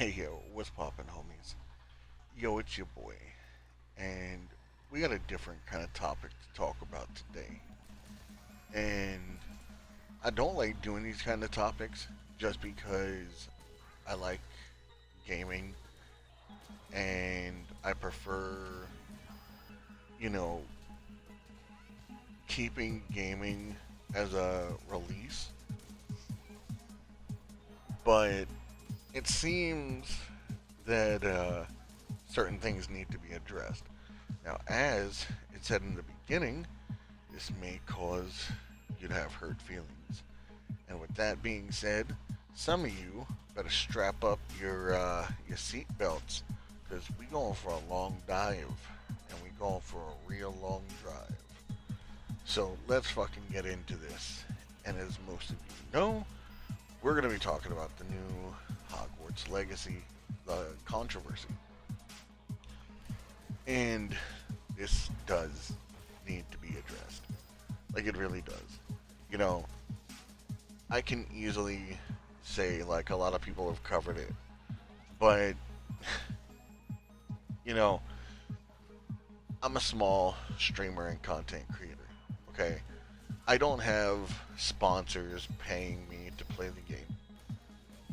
Hey yo, what's poppin', homies? Yo, it's your boy, and we got a different kind of topic to talk about today. And I don't like doing these kind of topics just because I like gaming and I prefer, you know, keeping gaming as a release. But it seems that certain things need to be addressed. Now, as it said in the beginning, this may cause you to have hurt feelings. And with that being said, some of you better strap up your seat belts because we going for a long dive and we going for a real long drive. So let's fucking get into this. And as most of you know, we're going to be talking about the new Hogwarts Legacy, the controversy. And this does need to be addressed. Like, it really does. You know, I can easily say, like, a lot of people have covered it. But, you know, I'm a small streamer and content creator. Okay? I don't have sponsors paying me to play the game.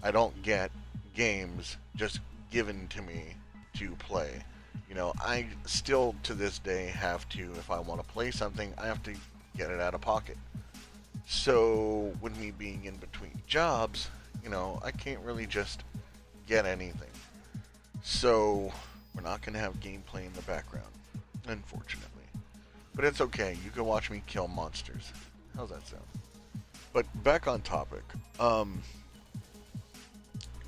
I don't get games just given to me to play. You know, I still to this day have to, if I want to play something, I have to get it out of pocket. So, with me being in between jobs, you know, I can't really just get anything. So, we're not going to have gameplay in the background, unfortunately. But it's okay, you can watch me kill monsters. How's that sound? But back on topic.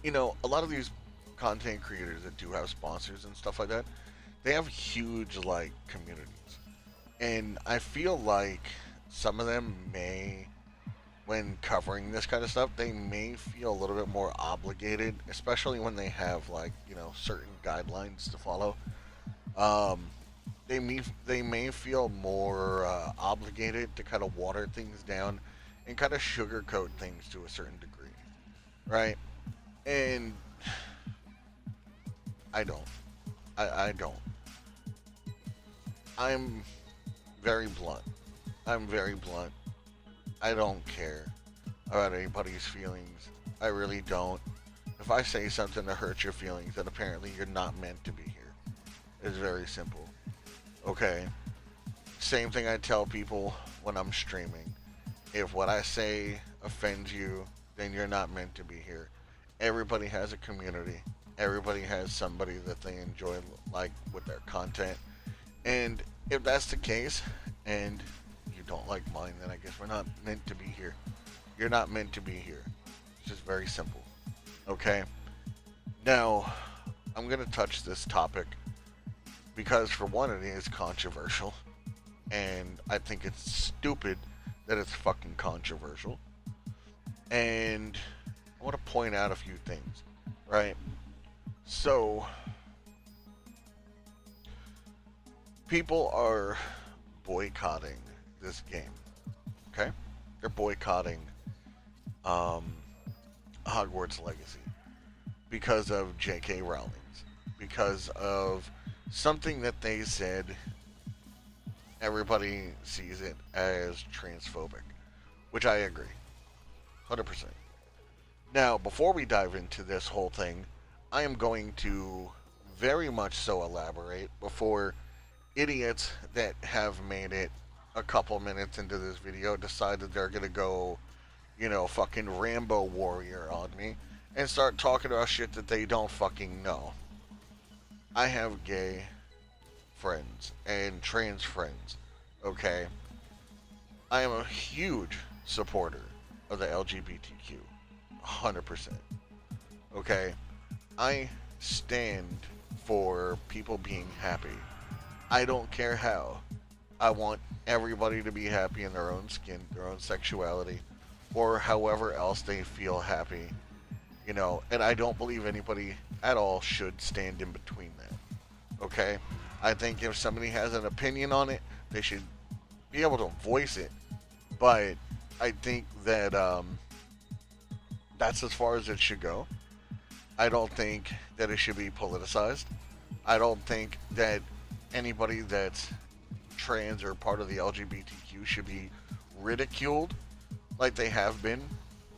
You know, a lot of these content creators that do have sponsors and stuff like that, they have huge like communities. And I feel like some of them may, when covering this kind of stuff, they may feel a little bit more obligated, especially when they have like, you know, certain guidelines to follow. Um, they may feel more obligated to kind of water things down and kind of sugarcoat things to a certain degree, right? And I don't. I don't. I'm very blunt. I'm very blunt. I don't care about anybody's feelings. I really don't. If I say something to hurt your feelings, then apparently you're not meant to be here. It's very simple. Okay? Same thing I tell people when I'm streaming. If what I say offends you, then you're not meant to be here. Everybody has a community. Everybody has somebody that they enjoy like with their content. And if that's the case, and you don't like mine, then I guess we're not meant to be here. You're not meant to be here. It's just very simple. Okay? Now, I'm going to touch this topic because, for one, it is controversial. And I think it's stupid that it's fucking controversial. And I want to point out a few things, right? So, people are boycotting this game, okay? They're boycotting um, Hogwarts Legacy because of J.K. Rowling's, because of something that they said everybody sees it as transphobic, which I agree, 100%. Now, before we dive into this whole thing, I am going to very much so elaborate before idiots that have made it a couple minutes into this video decide that they're going to go, you know, fucking Rambo warrior on me and start talking about shit that they don't fucking know. I have gay friends and trans friends, okay? I am a huge supporter of the LGBTQ, 100%, okay? I stand for people being happy. I don't care how. I want everybody to be happy in their own skin, their own sexuality, or however else they feel happy, you know, and I don't believe anybody at all should stand in between that, okay? I think if somebody has an opinion on it, they should be able to voice it, but I think that that's as far as it should go. I don't think that it should be politicized. I don't think that anybody that's trans or part of the LGBTQ should be ridiculed like they have been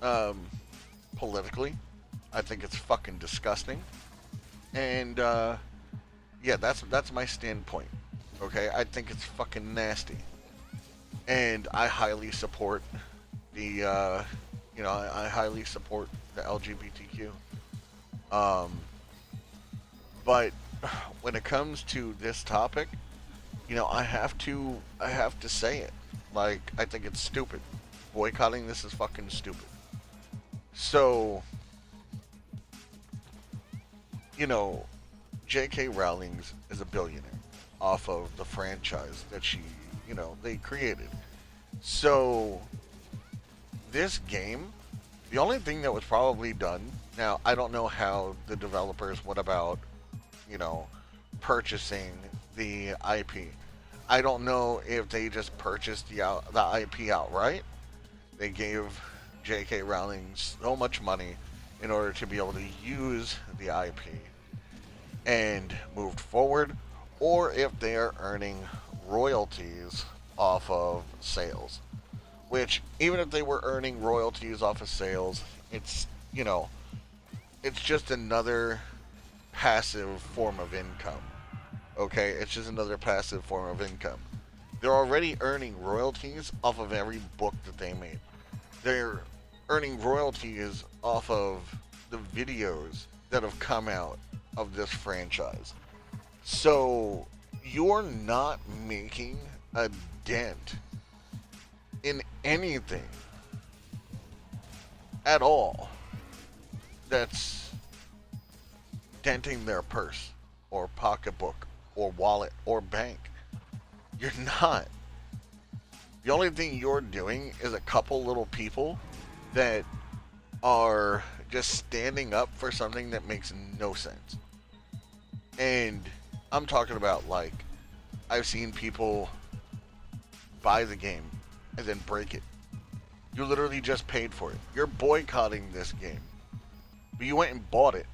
um, politically. I think it's fucking disgusting. And yeah, that's my standpoint. Okay, I think it's fucking nasty, and I highly support the I highly support the LGBTQ. Um, but when it comes to this topic, I have to say it. Like, I think it's stupid. Boycotting this is fucking stupid. So, you know, J.K. Rowling is a billionaire off of the franchise that they created. So, this game, the only thing that was probably done, now, I don't know how the developers went about, you know, purchasing the IP. I don't know if they just purchased the IP outright. They gave J.K. Rowling so much money in order to be able to use the IP and moved forward, or if they are earning royalties off of sales. Which, even if they were earning royalties off of sales, it's just another passive form of income. Okay, it's just another passive form of income. They're already earning royalties off of every book that they made. They're earning royalties off of the videos that have come out of this franchise. So you're not making a dent in anything at all that's denting their purse or pocketbook or wallet or bank. You're not. The only thing you're doing is a couple little people that are just standing up for something that makes no sense. And I'm talking about, like, I've seen people buy the game and then break it. You literally just paid for it. You're boycotting this game. But you went and bought it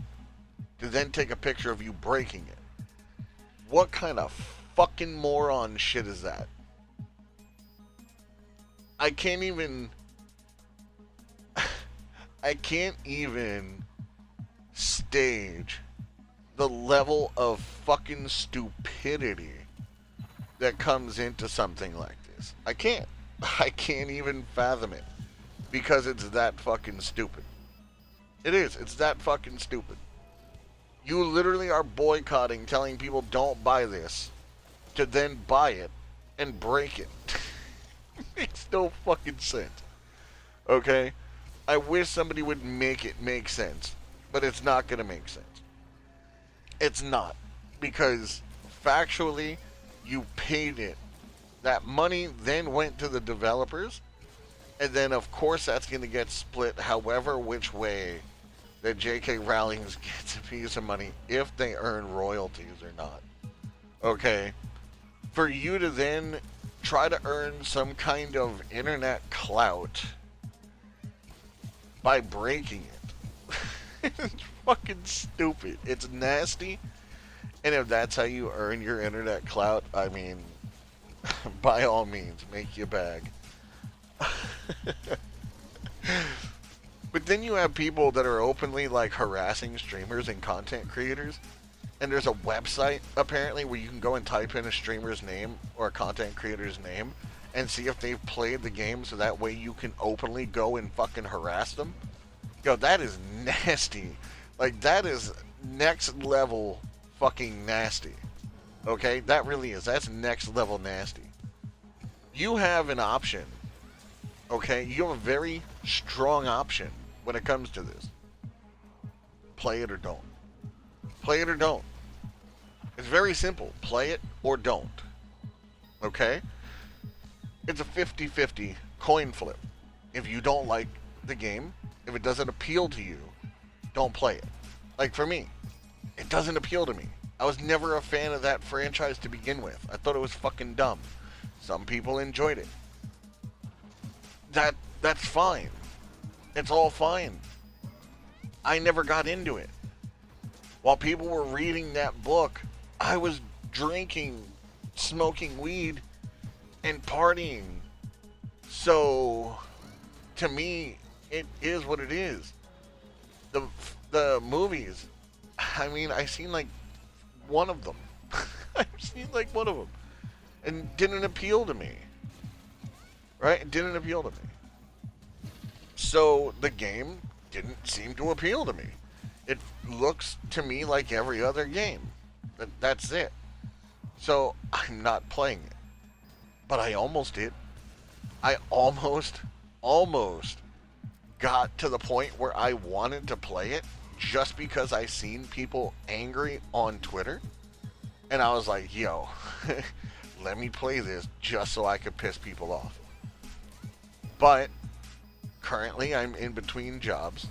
to then take a picture of you breaking it. What kind of fucking moron shit is that? I can't even stage the level of fucking stupidity that comes into something like this. I can't even fathom it, because it's that fucking stupid. It is. It's that fucking stupid. You literally are boycotting, telling people don't buy this, to then buy it and break it. It makes no fucking sense. Okay? I wish somebody would make it make sense, but it's not going to make sense. It's not. Because factually, you paid it. That money then went to the developers, and then of course that's going to get split however which way that J.K. Rowling gets a piece of money, if they earn royalties or not. Okay? For you to then try to earn some kind of internet clout by breaking it. It's fucking stupid. It's nasty. And if that's how you earn your internet clout, I mean, by all means, make your bag. But then you have people that are openly, like, harassing streamers and content creators. And there's a website, apparently, where you can go and type in a streamer's name or a content creator's name and see if they've played the game, so that way you can openly go and fucking harass them. Yo, that is nasty. Like, that is next level fucking nasty. Okay? That really is. That's next level nasty. You have an option. Okay? You have a very strong option when it comes to this. Play it or don't. Play it or don't. It's very simple. Play it or don't. Okay? It's a 50-50 coin flip. If you don't like the game, if it doesn't appeal to you, don't play it. Like, for me, it doesn't appeal to me. I was never a fan of that franchise to begin with. I thought it was fucking dumb. Some people enjoyed it. That's fine. It's all fine. I never got into it. While people were reading that book, I was drinking, smoking weed, and partying. So, to me, it is what it is. The the movies, I mean, I seen like one of them. I've seen like one of them, and didn't appeal to me. Right? It didn't appeal to me. So the game didn't seem to appeal to me. It looks to me like every other game. That's it. So I'm not playing it. But I almost did. I almost got to the point where I wanted to play it just because I seen people angry on Twitter. And I was like, yo, let me play this just so I could piss people off. But currently I'm in between jobs.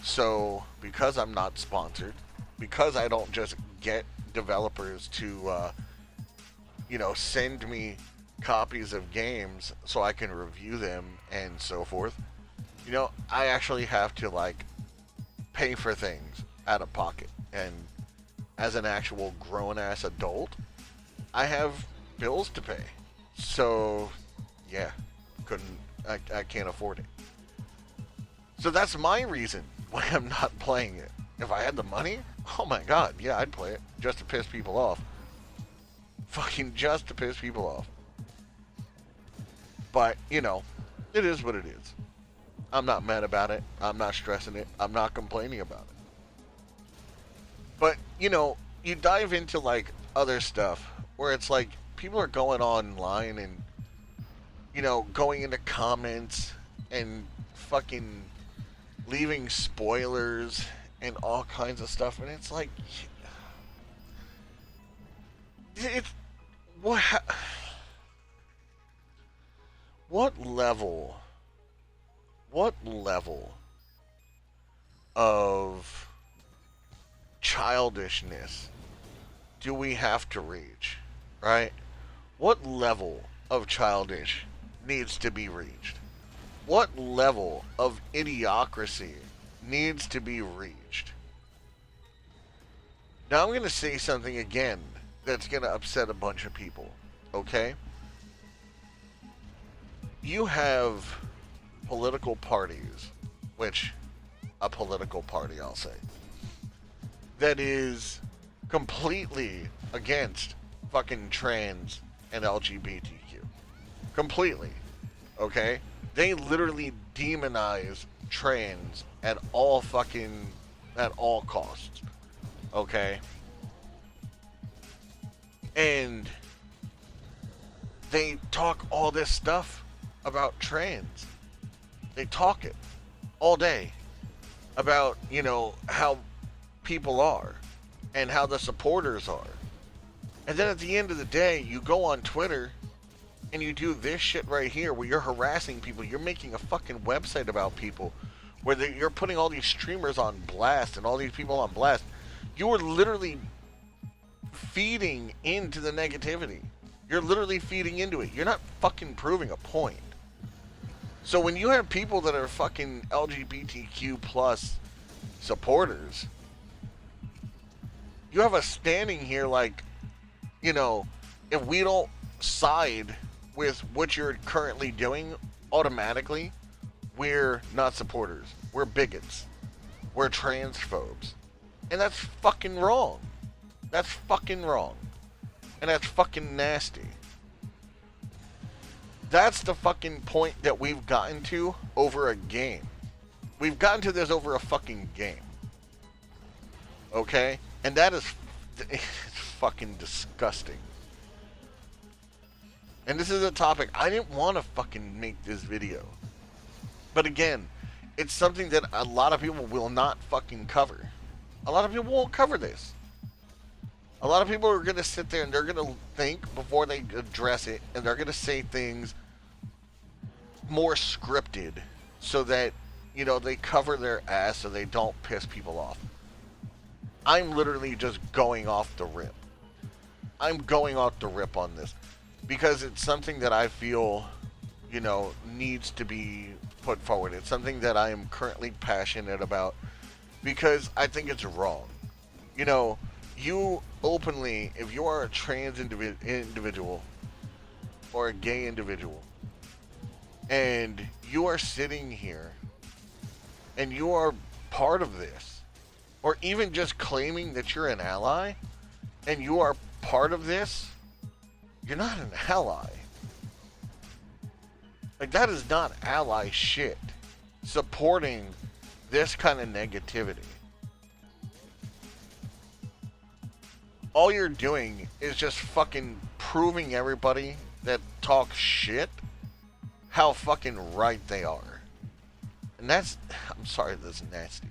So because I'm not sponsored, because I don't just get developers to, send me copies of games so I can review them and so forth, I actually have to like pay for things out of pocket. And as an actual grown ass adult, I have bills to pay. So yeah, I can't afford it. So that's my reason why I'm not playing it. If I had the money, oh my god, yeah, I'd play it just to piss people off. Fucking just to piss people off. But, it is what it is. I'm not mad about it. I'm not stressing it. I'm not complaining about it. But, you dive into like other stuff where it's like people are going online and, going into comments and fucking leaving spoilers and all kinds of stuff, and it's like, it's what level of childishness do we have to reach, right? What level of childish needs to be reached? What level of idiocracy needs to be reached? Now I'm going to say something again that's going to upset a bunch of people, okay? You have political parties, which, a political party, I'll say, that is completely against fucking trans and LGBTQ. Completely, okay? They literally demonize trans at all costs, okay? And they talk all this stuff about trans. They talk it all day about, how people are and how the supporters are. And then at the end of the day, you go on Twitter and you do this shit right here where you're harassing people. You're making a fucking website about people where you're putting all these streamers on blast and all these people on blast. You are literally feeding into the negativity. You're literally feeding into it. You're not fucking proving a point. So when you have people that are fucking LGBTQ plus supporters, you have us standing here like, if we don't side with what you're currently doing, automatically, we're not supporters. We're bigots. We're transphobes. And that's fucking wrong. That's fucking wrong. And that's fucking nasty. That's the fucking point that we've gotten to over a game. We've gotten to this over a fucking game. Okay? And that is it's fucking disgusting. And this is a topic I didn't want to fucking make this video. But again, it's something that a lot of people will not fucking cover. A lot of people won't cover this. A lot of people are going to sit there and they're going to think before they address it, and they're going to say things more scripted so that, they cover their ass so they don't piss people off. I'm literally just going off the rip. I'm going off the rip on this because it's something that I feel, needs to be put forward. It's something that I am currently passionate about because I think it's wrong. You know, you openly, if you are a trans individual or a gay individual, and you are sitting here and you are part of this, or even just claiming that you're an ally and you are part of this, you're not an ally. Like, that is not ally shit. Supporting this kind of negativity. All you're doing is just fucking proving everybody that talks shit how fucking right they are. And that's, I'm sorry, that's nasty.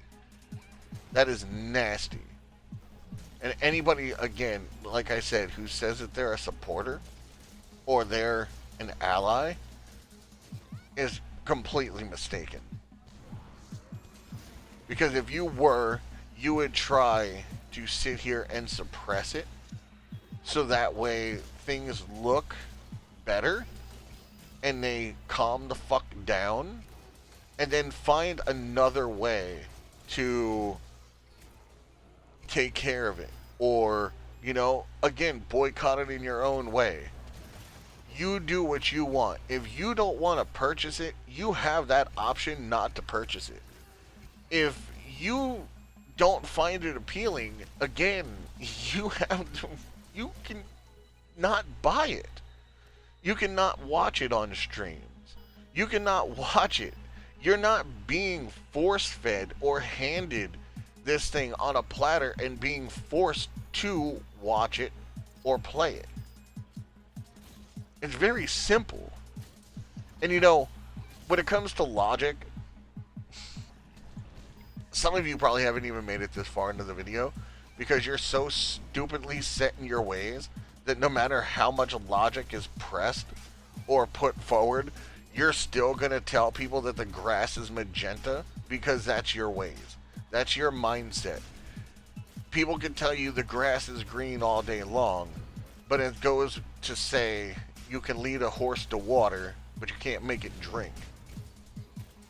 That is nasty. And anybody, again, like I said, who says that they're a supporter or they're an ally is completely mistaken. Because if you were, you would try to sit here and suppress it so that way things look better and they calm the fuck down, and then find another way to take care of it. Or, you know, again, boycott it in your own way. You do what you want. If you don't want to purchase it, you have that option not to purchase it. If you don't find it appealing, again, you can not buy it. You cannot watch it on streams. You cannot watch it. You're not being force-fed or handed this thing on a platter and being forced to watch it or play it. It's very simple. And you know, when it comes to logic, some of you probably haven't even made it this far into the video because you're so stupidly set in your ways that no matter how much logic is pressed or put forward, you're still going to tell people that the grass is magenta because that's your ways. That's your mindset. People can tell you the grass is green all day long, but it goes to say you can lead a horse to water, but you can't make it drink.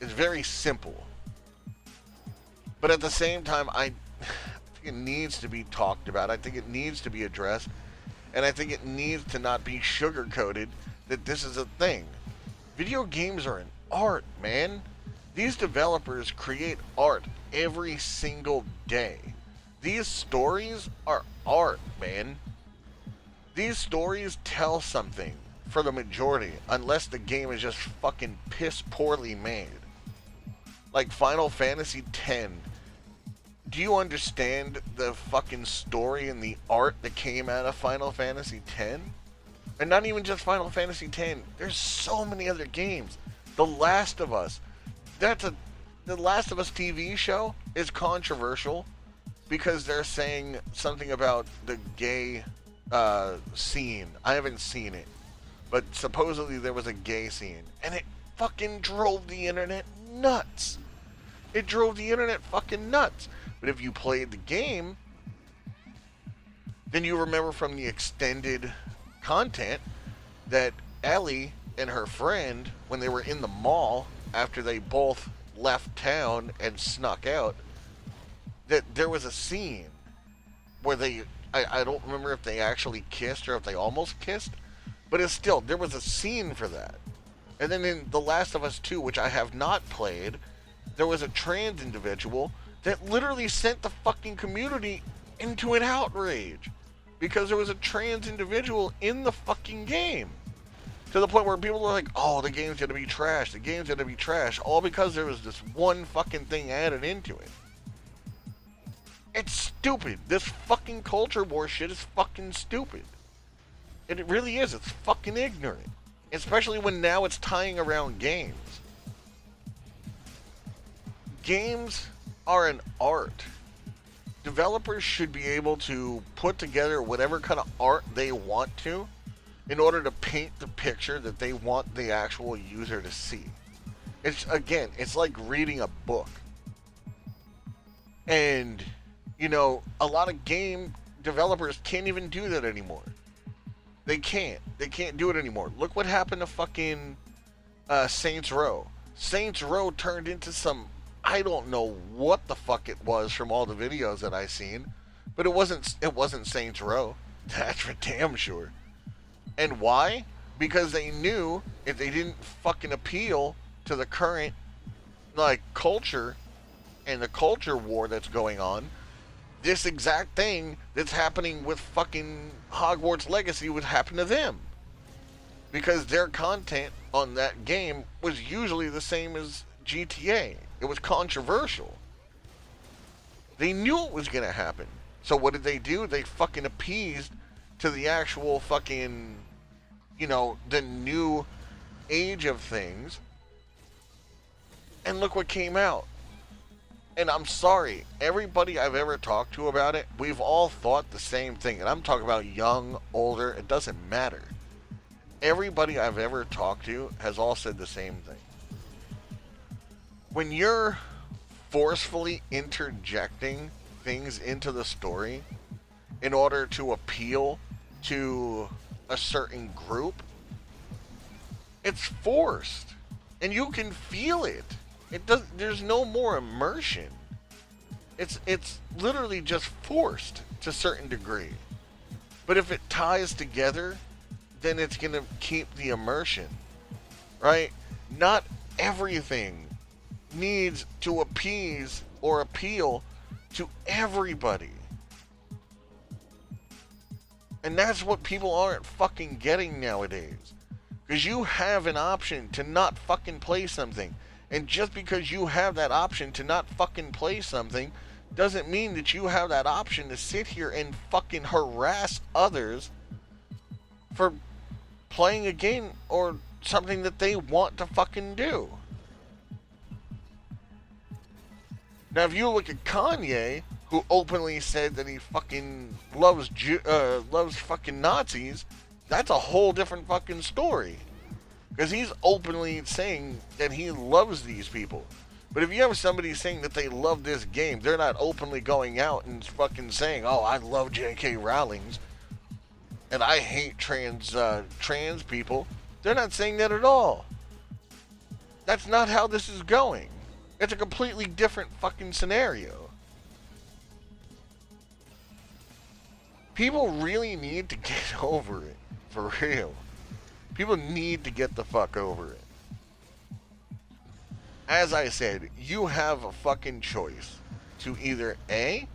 It's very simple. But at the same time, I think it needs to be talked about. I think it needs to be addressed. And I think it needs to not be sugar-coated that this is a thing. Video games are an art, man. These developers create art every single day. These stories are art, man. These stories tell something for the majority, unless the game is just fucking piss poorly made. Like Final Fantasy X. Do you understand the fucking story and the art that came out of Final Fantasy X? And not even just Final Fantasy X. There's so many other games. The Last of Us. The Last of Us TV show is controversial because they're saying something about the gay scene. I haven't seen it. But supposedly there was a gay scene. And it fucking drove the internet nuts. It drove the internet fucking nuts. But if you played the game, then you remember from the extended content that Ellie and her friend, when they were in the mall after they both left town and snuck out, that there was a scene where I don't remember if they actually kissed or if they almost kissed, but it's still, there was a scene for that. And then in The Last of Us 2, which I have not played, there was a trans individual that literally sent the fucking community into an outrage because there was a trans individual in the fucking game. To the point where people were like, oh, the game's gonna be trash, the game's gonna be trash, all because there was this one fucking thing added into it. It's stupid. This fucking culture war shit is fucking stupid. And it really is. It's fucking ignorant. Especially when now it's tying around games. Games are an art. Developers should be able to put together whatever kind of art they want to in order to paint the picture that they want the actual user to see. It's like reading a book. And, you know, a lot of game developers can't even do that anymore. They can't do it anymore. Look what happened to fucking Saints Row. Saints Row turned into some, I don't know what the fuck it was from all the videos that I seen, But it wasn't Saints Row. That's for damn sure. And why? Because they knew if they didn't fucking appeal to the current culture and the culture war that's going on, this exact thing that's happening with fucking Hogwarts Legacy would happen to them. Because their content on that game was usually the same as GTA. It was controversial. They knew it was going to happen. So what did they do? They fucking appeased to the actual fucking, the new age of things. And look what came out. And I'm sorry, everybody I've ever talked to about it, we've all thought the same thing. And I'm talking about young, older, it doesn't matter. Everybody I've ever talked to has all said the same thing. When you're forcefully interjecting things into the story in order to appeal to a certain group, it's forced. And you can feel it. There's no more immersion. It's literally just forced to a certain degree. But if it ties together, then it's going to keep the immersion, right? Not everything needs to appease or appeal to everybody. And that's what people aren't fucking getting nowadays. Because you have an option to not fucking play something. And just because you have that option to not fucking play something doesn't mean that you have that option to sit here and fucking harass others for playing a game or something that they want to fucking do. Now, if you look at Kanye, who openly said that he fucking loves fucking Nazis, that's a whole different fucking story. Because he's openly saying that he loves these people. But if you have somebody saying that they love this game, they're not openly going out and fucking saying, oh, I love J.K. Rowling's and I hate trans people. They're not saying that at all. That's not how this is going. It's a completely different fucking scenario. People really need to get over it. For real. People need to get the fuck over it. As I said, you have a fucking choice to either A,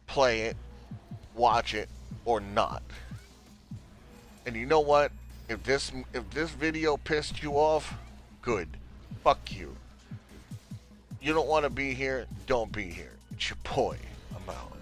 play it, watch it, or not. And you know what? If this video pissed you off, good. Fuck you. You don't want to be here, don't be here. It's your boy. I'm out.